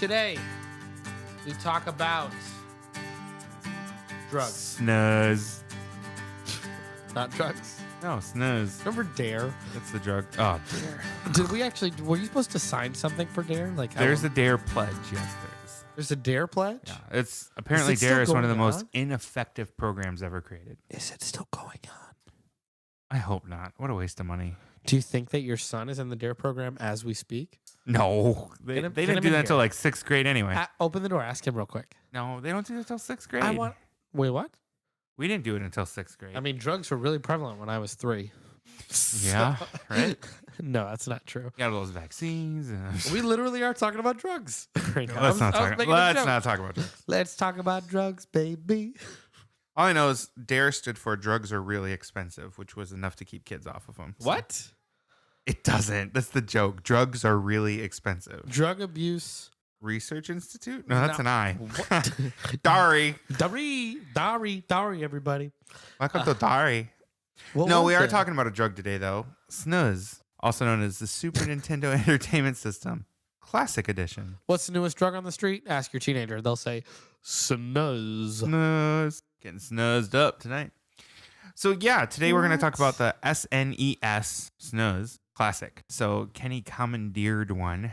Today, we talk about drugs. Snooze. Not drugs. No, snooze. Remember Dare? That's the drug. Oh, Dare. Were you supposed to sign something for Dare? There's a Dare pledge. Yes, There's a Dare pledge? yeah. It's apparently still Dare is one of the going most on? ineffective programs ever created. Is it still going on? I hope not. What a waste of money. Do you think that your son is in the Dare program as we speak? No, they Get him didn't do in that until here. like 6th grade anyway. Open the door. Ask him real quick. No, they don't do that until 6th grade. Wait, what? We didn't do it until 6th grade. I mean, drugs were really prevalent when I was 3. yeah, right? No, that's not true. Got all those vaccines. And We literally are talking about drugs right now. let's not I was talk. making a Let's joke. not talk about drugs. Let's talk about drugs, baby. All I know is Dare stood for drugs are really expensive, which was enough to keep kids off of them. So What? It doesn't. That's the joke. Drugs are really expensive. Drug abuse. Research Institute? No, that's No. an I. What? Dari. Dari, everybody. Welcome to Dari. What No, was we are it? talking about a drug today, though. SNES, also known as the Super Nintendo Entertainment System Classic Edition. What's the newest drug on the street? Ask your teenager. They'll say, snuzz. SNES. Getting snuzzed up tonight. So, yeah, today we're going to talk about the SNES Classic. So, Kenny commandeered one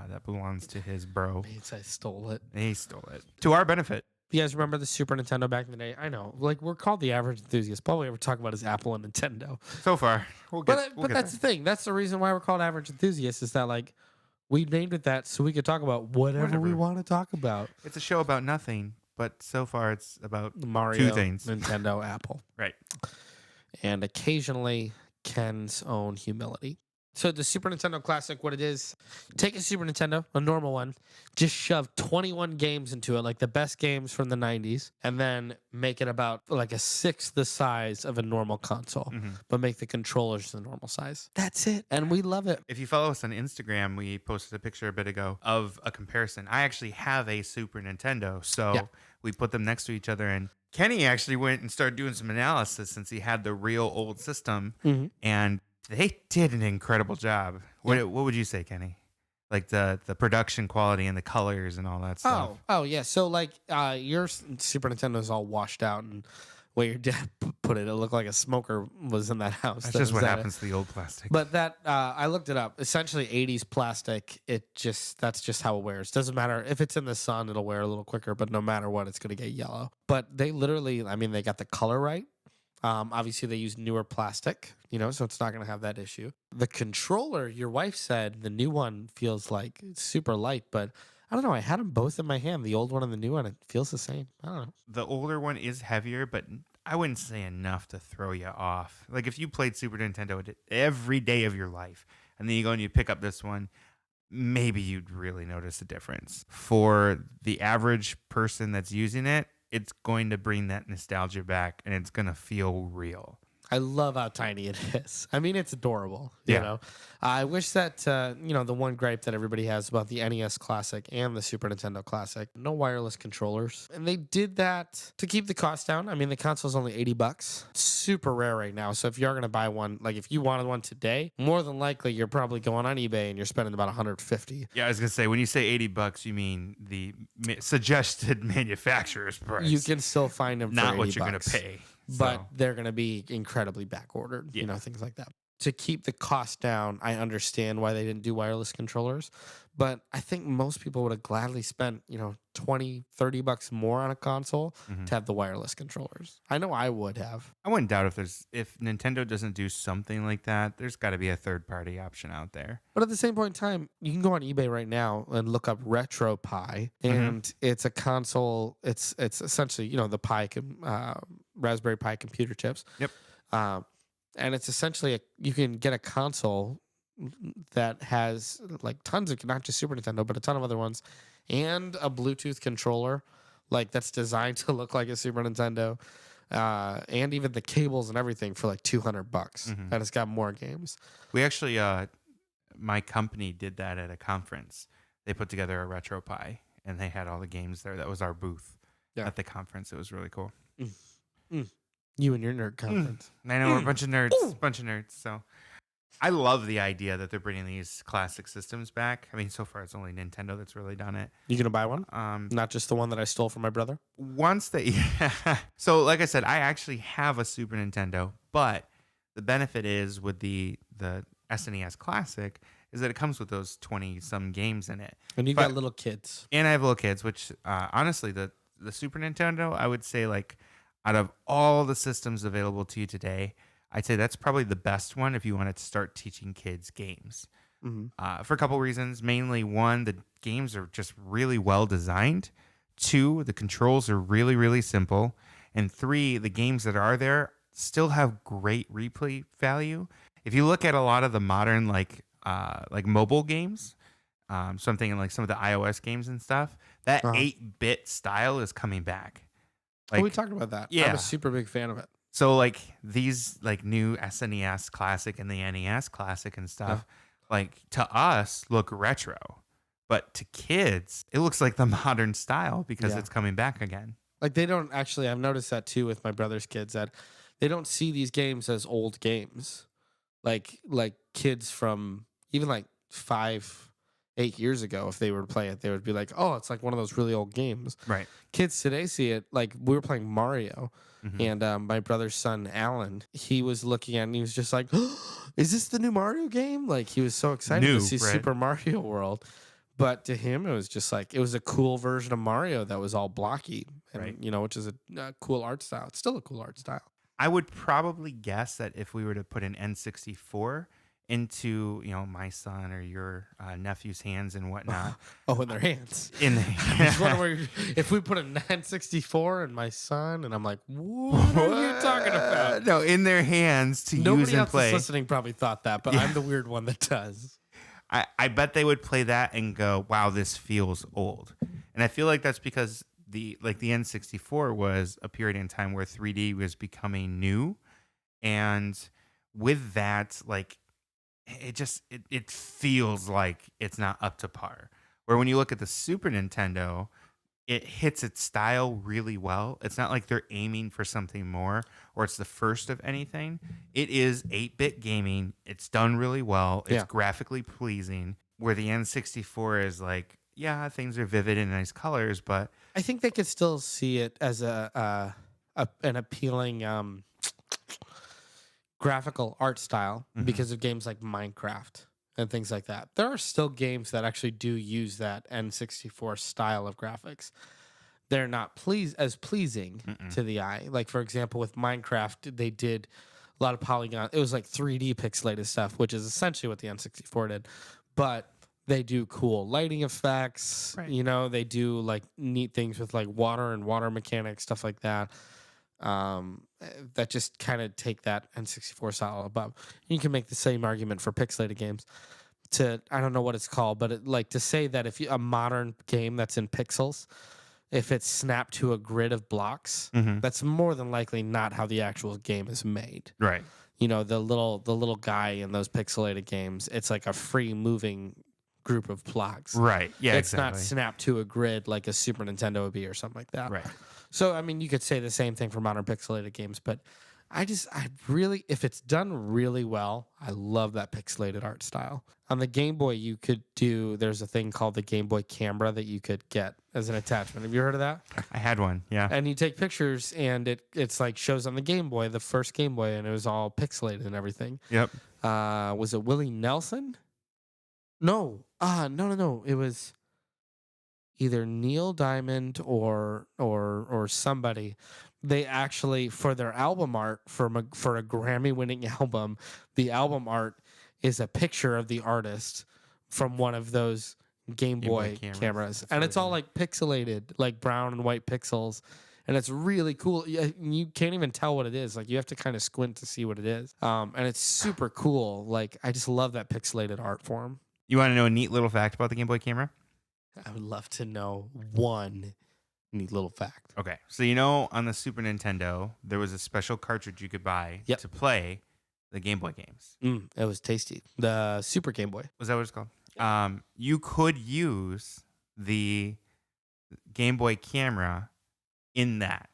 that belongs to his bro. Means I stole it. He stole it. To our benefit. You guys remember the Super Nintendo back in the day? I know. We're called the average enthusiast. All we ever talk about is Apple and Nintendo. So far. We'll get That's the thing. That's the reason why we're called average enthusiasts is that, we named it that so we could talk about whatever we want to talk about. It's a show about nothing, but so far it's about Mario, two things. Nintendo, Apple. Right. And occasionally Ken's own humility. So the Super Nintendo Classic, what it is, take a Super Nintendo, a normal one, just shove 21 games into it, like the best games from the 90s, and then make it about like a sixth the size of a normal console, but make the controllers the normal size. That's it. And we love it. If you follow us on Instagram, we posted a picture a bit ago of a comparison. I actually have a Super Nintendo, so we put them next to each other, and Kenny actually went and started doing some analysis since he had the real old system, and they did an incredible job. What would you say, Kenny? Like the production quality and the colors and all that stuff. Oh yeah. So your Super Nintendo is all washed out, and where your dad put it, it looked like a smoker was in that house. That's just what happens to the old plastic. But that I looked it up. Essentially, 80s plastic. That's just how it wears. Doesn't matter if it's in the sun, it'll wear a little quicker. But no matter what, it's gonna get yellow. But they literally, they got the color right. Obviously, they use newer plastic, so it's not going to have that issue. The controller, your wife said the new one feels like it's super light, but I don't know. I had them both in my hand, the old one and the new one. It feels the same. I don't know. The older one is heavier, but I wouldn't say enough to throw you off. Like if you played Super Nintendo every day of your life, and then you go and you pick up this one, maybe you'd really notice a difference. For the average person that's using it, it's going to bring that nostalgia back, and it's going to feel real. I love how tiny it is. It's adorable. Yeah. I wish that, the one gripe that everybody has about the NES Classic and the Super Nintendo Classic, no wireless controllers. And they did that to keep the cost down. The console's only $80. Super rare right now. So if you're going to buy one, if you wanted one today, more than likely you're probably going on eBay and you're spending about $150. Yeah, I was going to say, when you say $80, you mean the suggested manufacturer's price. You can still find them for not $80. what you're going to pay. But they're going to be incredibly back ordered, things like that. To keep the cost down, I understand why they didn't do wireless controllers, but I think most people would have gladly spent, $20, $30 more on a console to have the wireless controllers. I know I would have. I wouldn't doubt if Nintendo doesn't do something like that, there's got to be a third-party option out there. But at the same point in time, you can go on eBay right now and look up RetroPie, and it's a console. It's essentially, the Raspberry Pi computer chips. Yep. And it's essentially you can get a console that has tons of, not just Super Nintendo, but a ton of other ones, and a Bluetooth controller that's designed to look like a Super Nintendo, and even the cables and everything for $200. And it's got more games. We actually, my company did that at a conference. They put together a RetroPie, and they had all the games there. That was our booth at the conference. It was really cool. You and your nerd conference. I know we're a bunch of nerds. So I love the idea that they're bringing these classic systems back. I mean, so far it's only Nintendo that's really done it. You gonna buy one? Um, Not just the one that I stole from my brother? once they, so like I said, I actually have a Super Nintendo, but the benefit is with the SNES Classic is that it comes with those 20 some games in it. And you But got little kids. and I have little kids, which honestly, the Super Nintendo, I would say, like, out of all the systems available to you today, I'd say that's probably the best one if you wanted to start teaching kids games. Hmm. For a couple reasons. Mainly, one, the games are just really well designed. Two, the controls are really, really simple. And three, the games that are there still have great replay value. If you look at a lot of the modern like mobile games, so I'm thinking like some of the iOS games and stuff, that Uh-huh. 8-bit style is coming back. Oh, we Like, talked about that. I'm yeah. a super big fan of it. So like these like new SNES Classic and the NES Classic and stuff, like to us look retro, but to kids it looks like the modern style because Yeah. it's coming back again. Like they don't actually. I've noticed that too with my brother's kids that they don't see these games as old games. Like kids from even like 5, 8 years ago, if they were to play it, they would be like, "Oh, it's like one of those really old games." Right. Kids today see it like we were playing Mario, Mhm. and my brother's son Alan, he was looking at it and he was just like, "Is this the new Mario game?" Like he was so excited to New, see right? Super Mario World. But to him, it was just like it was a cool version of Mario that was all blocky, and Right. which is a cool art style. It's still a cool art style. I would probably guess that if we were to put an N64 into my son or your nephew's hands and whatnot, Oh, in their hands. in I just wonder where if we put a 964 in my son, and I'm like, what are you talking about? No, in their hands to use Nobody and else play. is listening probably thought that, but Yeah. I'm the weird one that does. I bet they would play that and go, "Wow, this feels old." And I feel like that's because the N64 was a period in time where 3D was becoming new, and with that, like it feels like it's not up to par. Where when you look at the Super Nintendo, it hits its style really well. It's not like they're aiming for something more or it's the first of anything. It is 8-bit gaming. It's done really well. It's Yeah. graphically pleasing. Where the N64 is like, yeah, things are vivid and nice colors, but I think they could still see it as an appealing graphical art style because of games like Minecraft and things like that. There are still games that actually do use that N64 style of graphics. They're not as pleasing to the eye. Like for example, with Minecraft, they did a lot of polygon. It was like 3D pixelated stuff, which is essentially what the N64 did. But they do cool lighting effects. Right. They do like neat things with like water and water mechanics, stuff like that. That just kind of take that N64 style above. You can make the same argument for pixelated games. I don't know what it's called, but to say that if a modern game that's in pixels, if it's snapped to a grid of blocks, Mhm. that's more than likely not how the actual game is made. Right. The little guy in those pixelated games, it's like a free moving group of blocks. Right. Yeah, It's not exactly. snapped to a grid like a Super Nintendo would be or something like that. Right. So, I mean, you could say the same thing for modern pixelated games, but I really, if it's done really well, I love that pixelated art style. On the Game Boy, there's a thing called the Game Boy camera that you could get as an attachment. Have you heard of that? I had one. Yeah. And you take pictures and it's like shows on the Game Boy, the first Game Boy, and it was all pixelated and everything. Yep. Was it Willie Nelson? No. No. It was either Neil Diamond or somebody. They actually, for their album art for a Grammy winning album, the album art is a picture of the artist from one of those Game Boy cameras. That's And really it's all cool. like pixelated, like brown and white pixels. And it's really cool. You can't even tell what it is. Like you have to kind of squint to see what it is. And it's super cool. Like I just love that pixelated art form. You want to know a neat little fact about the Game Boy camera? I would love to know one neat little fact. Okay. So on the Super Nintendo, there was a special cartridge you could buy Yep. to play the Game Boy games. It was tasty. The Super Game Boy. Was that what it's called? You could use the Game Boy camera in that.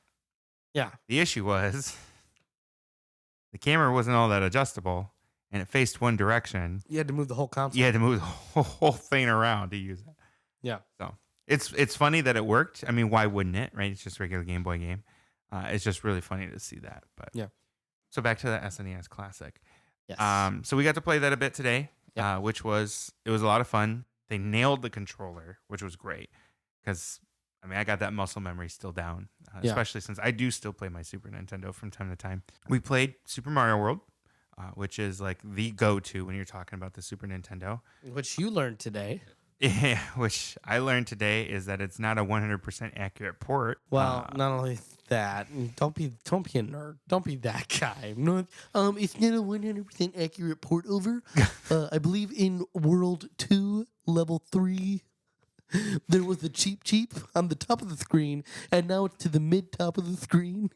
Yeah. The issue was the camera wasn't all that adjustable, and it faced one direction, You had to move the whole console. you had to move the whole thing around to use it. Yeah. So it's funny that it worked. I mean, why wouldn't it? Right? It's just a regular Game Boy game. It's just really funny to see that. But Yeah. So back to the SNES Classic. Yes. So we got to play that a bit today, Yep. which was a lot of fun. They nailed the controller, which was great because I mean I got that muscle memory still down, Yeah. especially since I do still play my Super Nintendo from time to time. We played Super Mario World, which is like the go-to when you're talking about the Super Nintendo. Which you learned today. Yeah, which I learned today is that it's not a 100% accurate port. Well, not only that, don't be a nerd. Don't be that guy. No, it's not a 100% accurate port over. I believe in World 2, Level 3, there was a cheap on the top of the screen, and now it's to the mid top of the screen.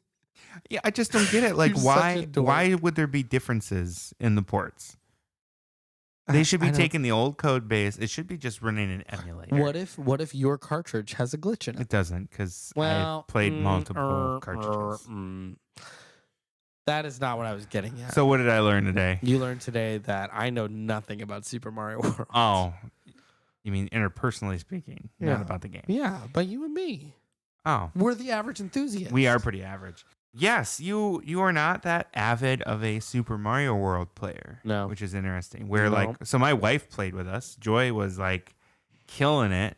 Yeah, I just don't get it. Like, You're such a dork. why would there be differences in the ports? They should be taking the old code base. It should be just running an emulator. What if your cartridge has a glitch in it? It doesn't, because Well, I've played multiple cartridges. That is not what I was getting at. So what did I learn today? You learned today that I know nothing about Super Mario World. Oh, you mean interpersonally speaking, not Yeah. about the game. Yeah, but you and me, Oh, we're the average enthusiast. we are pretty average. Yes, you are not that avid of a Super Mario World player. No. Which is interesting. Where No. so my wife played with us. Joy was like killing it.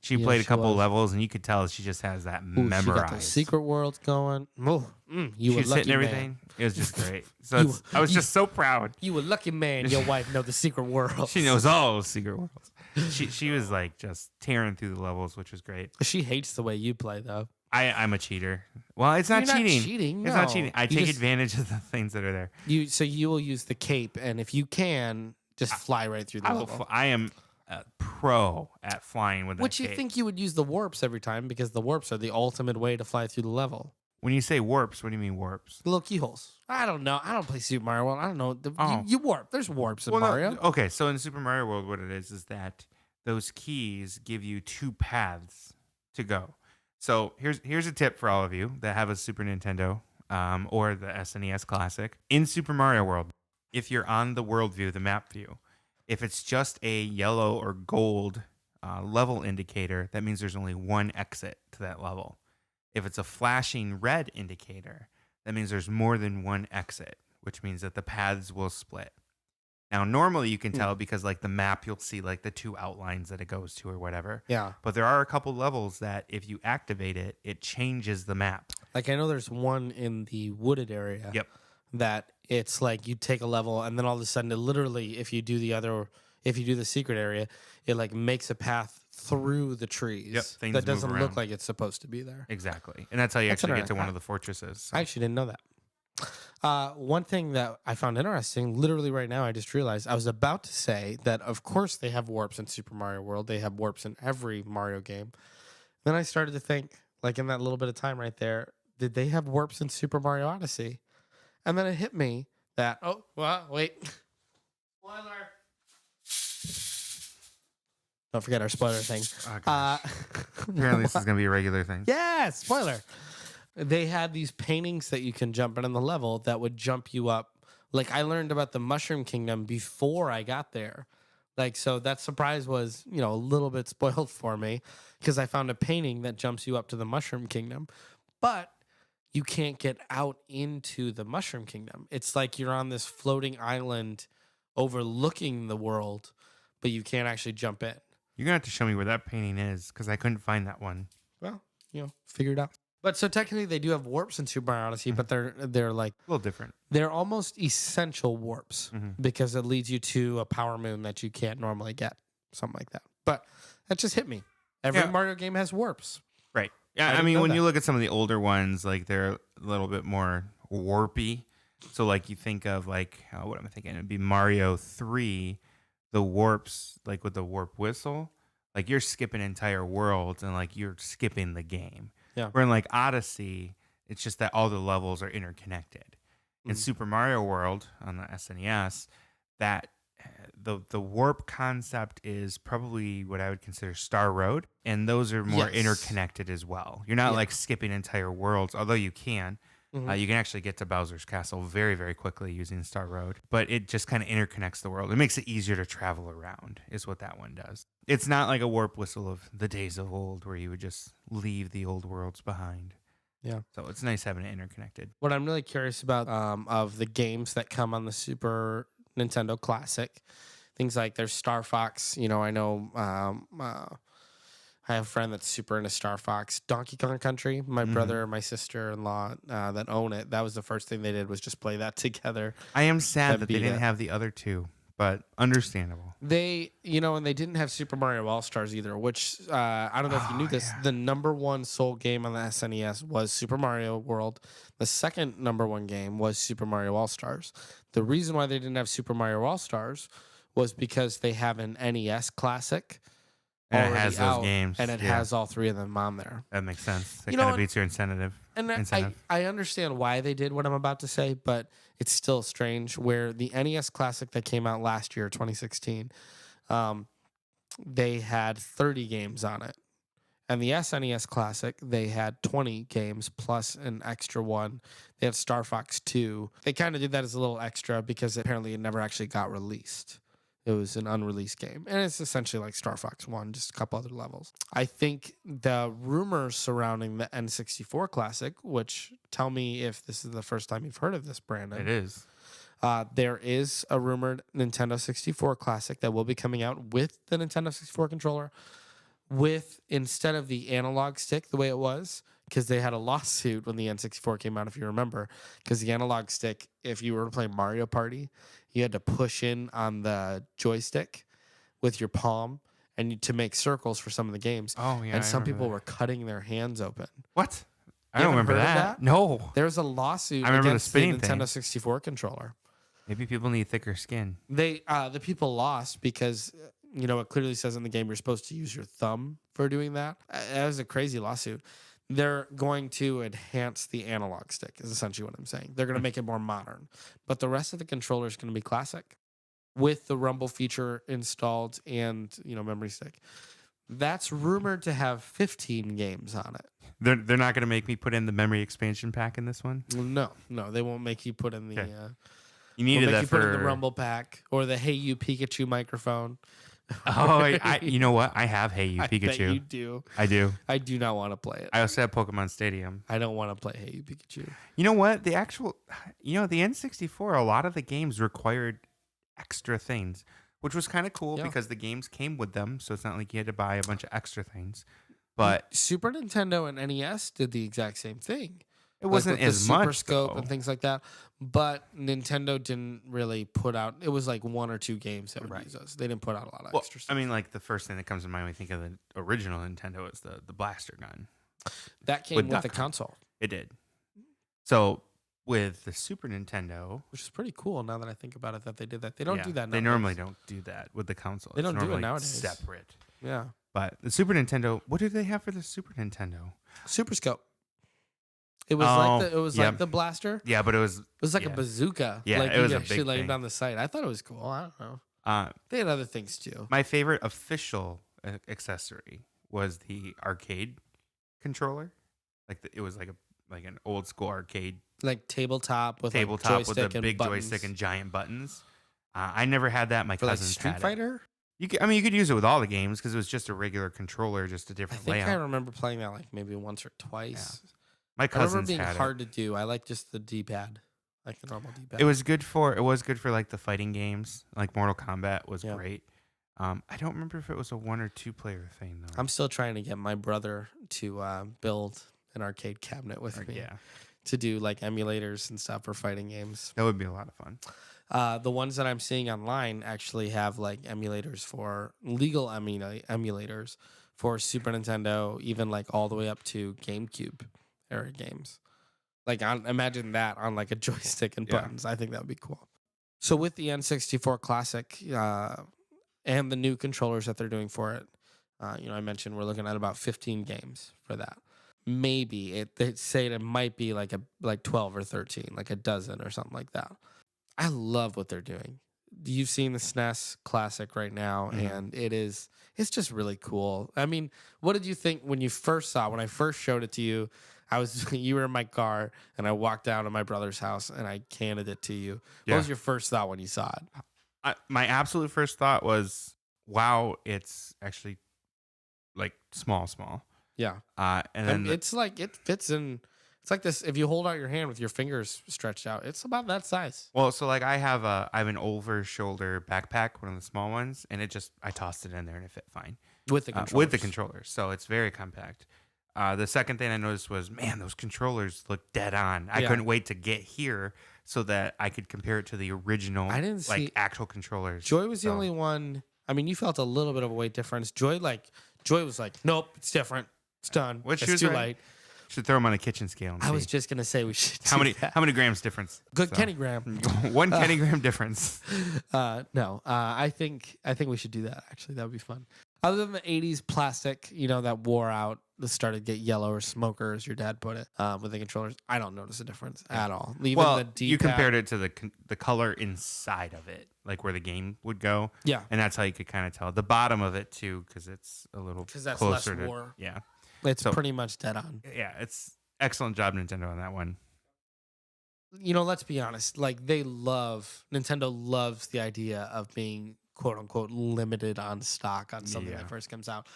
She Yeah, played a she couple was. levels, and you could tell she just has that Ooh, memorized. She got the secret worlds going. You She were was lucky hitting everything. man. It was just great. So You- I was just so proud. You a lucky man. Your wife know the secret worlds. She knows all those secret worlds. She was like just tearing through the levels, which was great. She hates the way you play, though. I'm a cheater. Well, it's not You're cheating. Not cheating. It's not no. cheating. I You take just- advantage of the things that are there. So you will use the cape, and if you can, just fly right through the level. I am a pro at flying with that Which you cape. think you would use the warps every time because the warps are the ultimate way to fly through the level. When you say warps, what do you mean warps? The little keyholes. I don't know. I don't play Super Mario World. I don't know. Oh. You warp. There's warps in Well, no, Mario. okay, so in Super Mario World, what it is that those keys give you two paths to go. So here's a tip for all of you that have a Super Nintendo or the SNES Classic. In Super Mario World, if you're on the world view, the map view, if it's just a yellow or gold level indicator, that means there's only one exit to that level. If it's a flashing red indicator, that means there's more than one exit, which means that the paths will split. Now, normally you can tell because like the map, you'll see like the two outlines that it goes to or whatever. Yeah. But there are a couple levels that if you activate it, it changes the map. Like I know there's one in the wooded area. Yep. That it's like you take a level and then all of a sudden it literally, if you do the secret area, it like makes a path through the trees. Yep, things that doesn't move look around. like it's supposed to be there. Exactly. And that's how you That's actually get to interesting. one of the fortresses. I actually didn't know that. One thing that I found interesting, literally right now, I just realized I was about to say that, of course, they have warps in Super Mario World. They have warps in every Mario game. Then I started to think, like in that little bit of time right there, did they have warps in Super Mario Odyssey? And then it hit me that, oh, well, wait. Spoiler. Don't forget our spoiler thing. Oh, gosh. Apparently this is going to be a regular thing. Yeah, spoiler. They had these paintings that you can jump in the level that would jump you up. Like I learned about the Mushroom Kingdom before I got there. Like, so that surprise was, a little bit spoiled for me because I found a painting that jumps you up to the Mushroom Kingdom. But you can't get out into the Mushroom Kingdom. It's like you're on this floating island overlooking the world, but you can't actually jump in. You're going to have to show me where that painting is because I couldn't find that one. Well, figure it out. But so technically they do have warps in Super Mario Odyssey, but they're like A little different. they're almost essential warps because it leads you to a power moon that you can't normally get, something like that. But that just hit me. Every Mario game has warps. Right. Yeah, I didn't mean, know when that. you look at some of the older ones, like they're a little bit more warpy. So like you think of like, what am I thinking? It'd be Mario 3, the warps, like with the warp whistle, like you're skipping entire worlds and like you're skipping the game. Yeah. Where in like Odyssey, it's just that all the levels are interconnected. In Super Mario World on the SNES, that the warp concept is probably what I would consider Star Road, and those are more Yes. interconnected as well. You're not like skipping entire worlds, although you can. You can actually get to Bowser's Castle very, very quickly using Star Road, but it just kind of interconnects the world. It makes it easier to travel around, is what that one does. It's not like a warp whistle of the days of old where you would just leave the old worlds behind. Yeah. So it's nice having it interconnected. What I'm really curious about of the games that come on the Super Nintendo Classic, things like there's Star Fox. You know, I know I have a friend that's super into Star Fox. Donkey Kong Country, my brother and my sister-in-law that own it, that was the first thing they did was just play that together. I am sad that they beat didn't it. have the other two, but understandable. They, you know, and they didn't have Super Mario All-Stars either, which I don't know if you knew this. Yeah. The number one sold game on the SNES was Super Mario World. The second number one game was Super Mario All-Stars. The reason why they didn't have Super Mario All-Stars was because they have an NES Classic And it already has those out, games. and it has all three of them on there. That makes sense. It You know kind of what? beats your incentive. And incentive. I understand why they did what I'm about to say, but it's still strange where the NES Classic that came out last year, 2016, they had 30 games on it. And the SNES Classic, they had 20 games plus an extra one. They had Star Fox 2. They kind of did that as a little extra because apparently it never actually got released. It was an unreleased game. And it's essentially like Star Fox 1, just a couple other levels. I think the rumors surrounding the N64 Classic, which tell me if this is the first time you've heard of this, Brandon. It is. There is a rumored Nintendo 64 Classic that will be coming out with the Nintendo 64 controller, with instead of the analog stick the way it was, because they had a lawsuit when the N64 came out, if you remember, because the analog stick, if you were to play Mario Party, you had to push in on the joystick with your palm and to make circles for some of the games. Oh, yeah. And some people were cutting their hands open. What? I You don't haven't remember heard of that. that? No. There's a lawsuit I remember the against the spinning Nintendo thing. 64 controller. Maybe people need thicker skin. The people lost because you know it clearly says in the game you're supposed to use your thumb for doing that. That was a crazy lawsuit. They're going to enhance the analog stick is essentially what I'm saying. They're going to make it more modern, but the rest of the controller is going to be classic with the rumble feature installed and memory stick. That's rumored to have 15 games on it. They're not going to make me put in the memory expansion pack in this one? No, they won't make you put in the. Okay. You needed that you for put in the rumble pack or the Hey You Pikachu microphone. Oh, you know what? I have Hey You Pikachu. I bet you do. I do. I do not want to play it. I also have Pokemon Stadium. I don't want to play Hey You Pikachu. You know what? The N64, a lot of the games required extra things, which was kind of cool because the games came with them. So it's not like you had to buy a bunch of extra things. But Super Nintendo and NES did the exact same thing. It wasn't as Super much Scope though. and things like that. But Nintendo didn't really put out. It was like one or two games that would use those. They didn't put out a lot of extra stuff. I mean, like the first thing that comes to mind when we think of the original Nintendo is the blaster gun. That came with the console. It did. So with the Super Nintendo, which is pretty cool now that I think about it, that they did that. They don't do that nowadays. They normally don't do that with the console. They don't do it nowadays. Separate. Yeah. But the Super Nintendo, what did they have for the Super Nintendo? Super Scope. It was like the blaster. Yeah, but it was like a bazooka. Yeah, like it was you a actually big laid thing. on the site. I thought it was cool. I don't know. They had other things too. My favorite official accessory was the arcade controller. It was like an old school arcade tabletop with with a big buttons. joystick and giant buttons. I never had that. My for cousins Street had Fighter. It. You could use it with all the games because it was just a regular controller, just a I different think layout. I remember playing that maybe once or twice. Yeah. My I cousins remember being had hard to do. I like just the D-pad, like the normal D-pad. It was good for like the fighting games, like Mortal Kombat was great. I don't remember if it was a 1 or 2 player thing though. I'm still trying to get my brother to build an arcade cabinet with me. Yeah. To do like emulators and stuff for fighting games. That would be a lot of fun. The ones that I'm seeing online actually have like emulators for legal emulators for Super Nintendo, even like all the way up to GameCube era games. Like imagine that on like a joystick and buttons. I think that would be cool. So with the N64 Classic and the new controllers that they're doing for it, I mentioned we're looking at about 15 games for that. Maybe they say it might be like 12 or 13, like a dozen or something like that. I love what they're doing. You've seen the SNES Classic right now, and it's just really cool. I mean, what did you think when you first saw it? When I first showed it to you, You were in my car, and I walked down to my brother's house, and I handed it to you. What Yeah. was your first thought when you saw it? My absolute first thought was, wow, it's actually like small. Yeah. And And then it's like it fits in. It's like this. If you hold out your hand with your fingers stretched out, it's about that size so like I have an over shoulder backpack, one of the small ones, and I tossed it in there and it fit fine with the controllers. with the controller. So it's very compact. The second thing I noticed was, man, those controllers look dead on. I Yeah. couldn't wait to get here so that I could compare it to the original, I didn't see actual controllers. Joy was the So- only one. I mean, you felt a little bit of a weight difference. Joy was like, nope, it's different. It's done. What she It's was too right. light. Should throw them on a kitchen scale. And I was see. just gonna say we should. how do many that. how many grams difference? Good So- Kenny Graham. 1 Kenny gram difference. No. I think we should do that. Actually, that would be fun. Other than the '80s plastic, that wore out, that started to get yellow or smoker, as your dad put it, with the controllers, I don't notice a difference at all. Even Well, the D-pad, you compared it to the color inside of it, like where the game would go, yeah, and that's how you could kind of tell the bottom of it too, because it's a little 'Cause that's less closer to war. yeah, it's So- pretty much dead on. yeah. It's excellent job, Nintendo, on that one. Let's be honest. Like Nintendo loves the idea of being quote unquote limited on stock on something Yeah. that first comes out.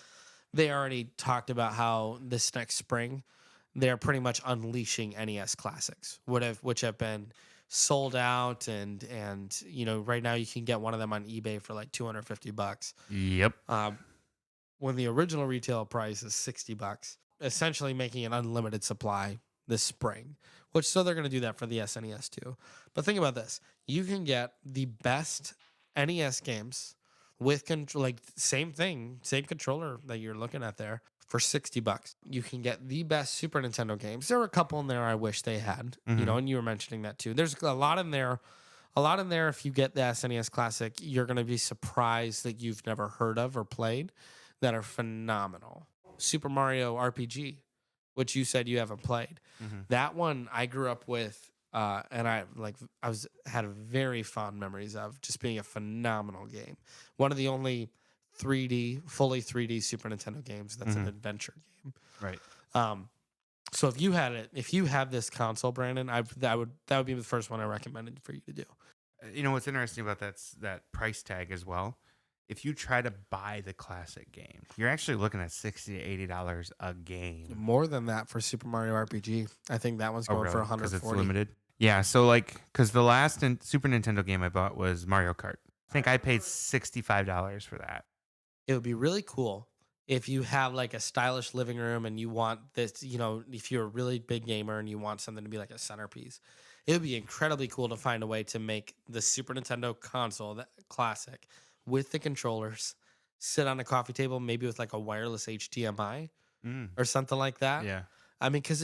They already talked about how this next spring they're pretty much unleashing NES classics, which have been sold out, and right now you can get one of them on eBay for like $250. Yep. When the original retail price is $60, essentially making an unlimited supply this spring. So they're going to do that for the SNES too. But think about this: you can get the best NES games with same thing, same controller that you're looking at there for $60. You can get the best Super Nintendo games. There are a couple in there I wish they had, Mhm. and you were mentioning that too. There's a lot in there. If you get the SNES Classic, you're going to be surprised that you've never heard of or played that are phenomenal. Super Mario RPG, which you said you haven't played. Mhm. That one I grew up with, and had very fond memories of just being a phenomenal game. One of the only fully 3D Super Nintendo games that's an Mhm. adventure game. Right. So if you had this console, Brandon, that would be the first one I recommended for you to do. You know what's interesting about that price tag as well? If you try to buy the classic game, you're actually looking at $60 to $80 a game. More than that for Super Mario RPG. I think that one's going for Because $140. it's limited. Yeah, so because the last Super Nintendo game I bought was Mario Kart. I think I paid $65 for that. It would be really cool if you have like a stylish living room and you want this, if you're a really big gamer and you want something to be like a centerpiece. It would be incredibly cool to find a way to make the Super Nintendo console, the classic, with the controllers, sit on a coffee table, maybe with like a wireless HDMI or something like that. Yeah. I mean, because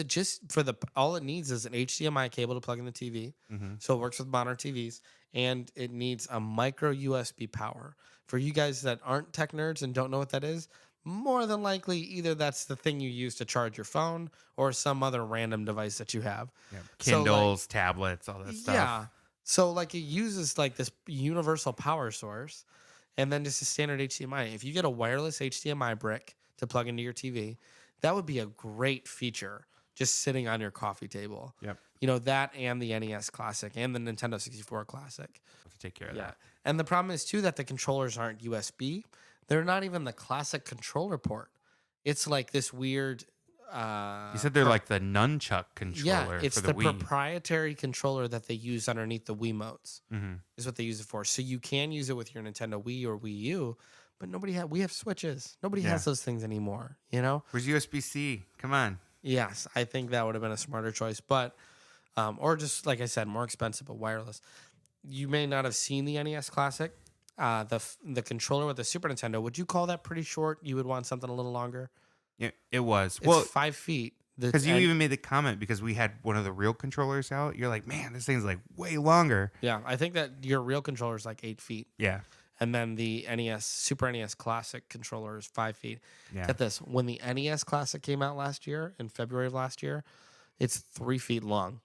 all it needs is an HDMI cable to plug in the TV. Mm-hmm. So it works with modern TVs, and it needs a micro USB power. For you guys that aren't tech nerds and don't know what that is, more than likely either that's the thing you use to charge your phone or some other random device that you have. Yeah. So, Kindles, tablets, all that stuff. Yeah. So it uses like this universal power source and then just a standard HDMI. If you get a wireless HDMI brick to plug into your TV, that would be a great feature just sitting on your coffee table. Yep. That and the NES Classic and the Nintendo 64 Classic. Have to take care of that. And the problem is too that the controllers aren't USB. They're not even the classic controller port. It's like this weird You said they're like the nunchuck controller it's for the the Wii. proprietary controller that they use underneath the Wiimotes. Mm-hmm. Is what they use it for. So you can use it with your Nintendo Wii or Wii U, but we have Switches. Nobody has those things anymore, Where's USB-C? Come on. Yes, I think that would have been a smarter choice, but or just like I said, more expensive but wireless. You may not have seen the NES Classic. The controller with the Super Nintendo, would you call that pretty short? You would want something a little longer? Yeah, it was. It's 5 feet. Because you even made the comment because we had one of the real controllers out. You're like, man, this thing's like way longer. Yeah, I think that your real controller is like 8 feet. Yeah. And then the Super NES Classic controller is 5 feet. Yeah. Get this, when the NES Classic came out last year, in February of last year, it's 3 feet long.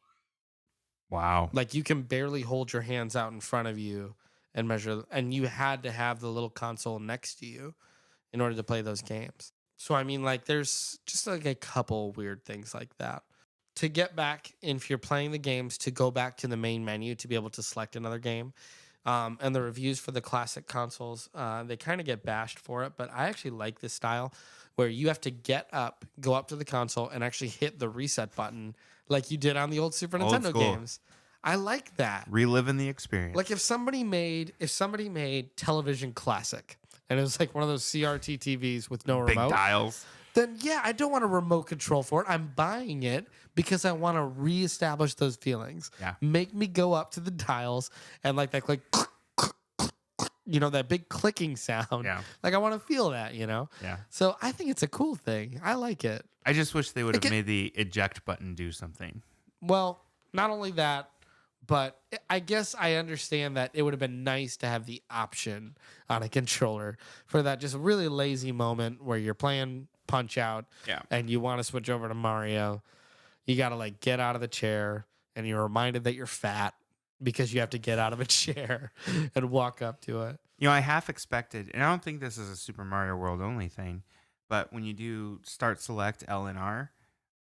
Wow. Like you can barely hold your hands out in front of you and measure, and you had to have the little console next to you in order to play those games. So I mean, like there's just like a couple weird things like that. to get back, if you're playing the games, to go back to the main menu to be able to select another game. And the reviews for the classic consoles, they kind of get bashed for it, but I actually like this style where you have to get up, go up to the console, and actually hit the reset button like you did on the old Super Old Nintendo school. games. I like that. Reliving the experience. Like if somebody made Television Classic, and it was like one of those CRT TVs with no Big remote, dials. then yeah, I don't want a remote control for it. I'm buying it because I want to reestablish those feelings. Yeah. Make me go up to the dials and like that click, you know, that big clicking sound. Yeah. Like I want to feel that, you know? Yeah. So I think it's a cool thing. I like it. I just wish they would have Like made the eject button do something. Well, not only that, but I guess I understand that it would have been nice to have the option on a controller for that just really lazy moment where you're playing Punch Out and you want to switch over to Mario. You got to like get out of the chair and you're reminded that you're fat because you have to get out of a chair and walk up to it. You know, I half expected, and I don't think this is a Super Mario World only thing, but when you do start select L and R,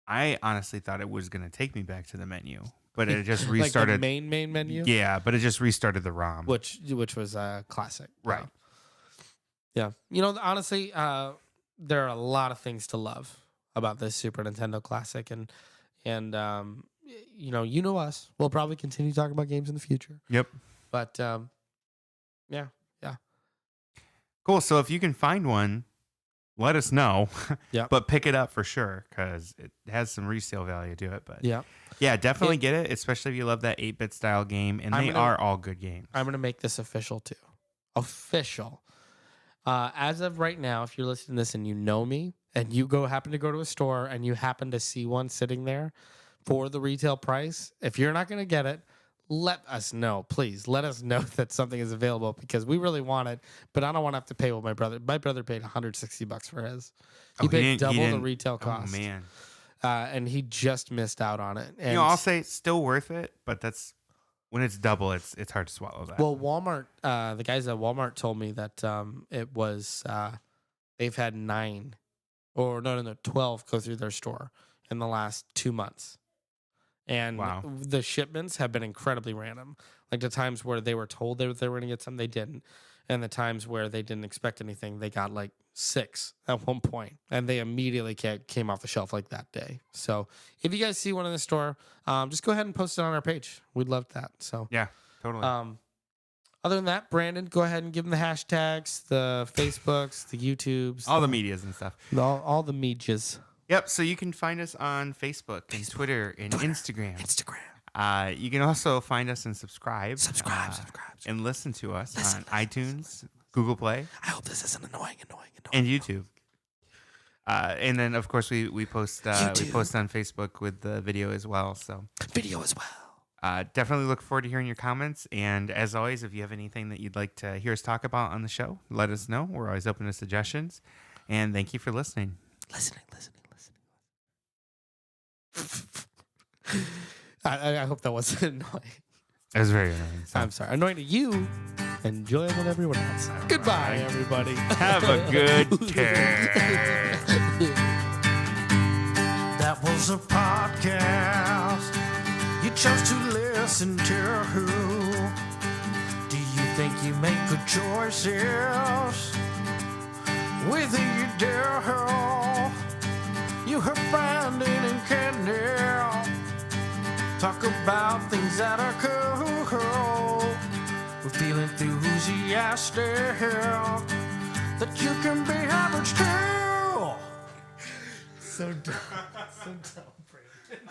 I honestly thought it was going to take me back to the menu. But it just restarted. Like the main menu? Yeah, but it just restarted the ROM. Which was classic. Right. Yeah. You know, honestly, there are a lot of things to love about this Super Nintendo Classic. And you know us. We'll probably continue talking about games in the future. Yep. But, yeah. Cool. So if you can find one, let us know. Yeah. But pick it up for sure because it has some resale value to it. But yeah, definitely get it, especially if you love that 8-bit style game. And they are all good games. I'm going to make this official too. Official. As of right now, if you're listening to this and you know me and you happen to go to a store and you happen to see one sitting there for the retail price, if you're not going to get it, let us know, please. Let us know that something is available because we really want it, but I don't want to have to pay what my brother. My brother paid $160 for his. He paid double the retail cost. Oh man! And he just missed out on it. And I'll say it's still worth it, but that's when it's double. It's hard to swallow that. Well, Walmart, the guys at Walmart told me that it was they've had 12 go through their store in the last 2 months. And the shipments have been incredibly random. Like the times where they were told they were going to get some, they didn't. And the times where they didn't expect anything, they got like 6 at one point. And they immediately came off the shelf like that day. So if you guys see one in the store, just go ahead and post it on our page. We'd love that. So yeah, totally. Other than that, Brandon, go ahead and give them the hashtags, the Facebooks, the YouTubes. All the medias and stuff. All the medias. Yep. So you can find us on Facebook and Twitter and Instagram. You can also find us and subscribe. And listen to us on iTunes, Google Play. I hope this isn't annoying. And YouTube. And then, of course, we post on Facebook with the video as well. So definitely look forward to hearing your comments. And as always, if you have anything that you'd like to hear us talk about on the show, let us know. We're always open to suggestions. And thank you for listening. Listening. I hope that wasn't annoying. It was very annoying. So. I'm sorry. Annoying to you. Enjoyable to everyone else. Goodbye, everybody. Have a good day. That was a podcast you chose to listen to. Do you think you make good choices? Whether you do, you heard Brandon and Candy talk about things that are cool. We're feeling enthusiastic that you can be average too. So dumb, Brandon.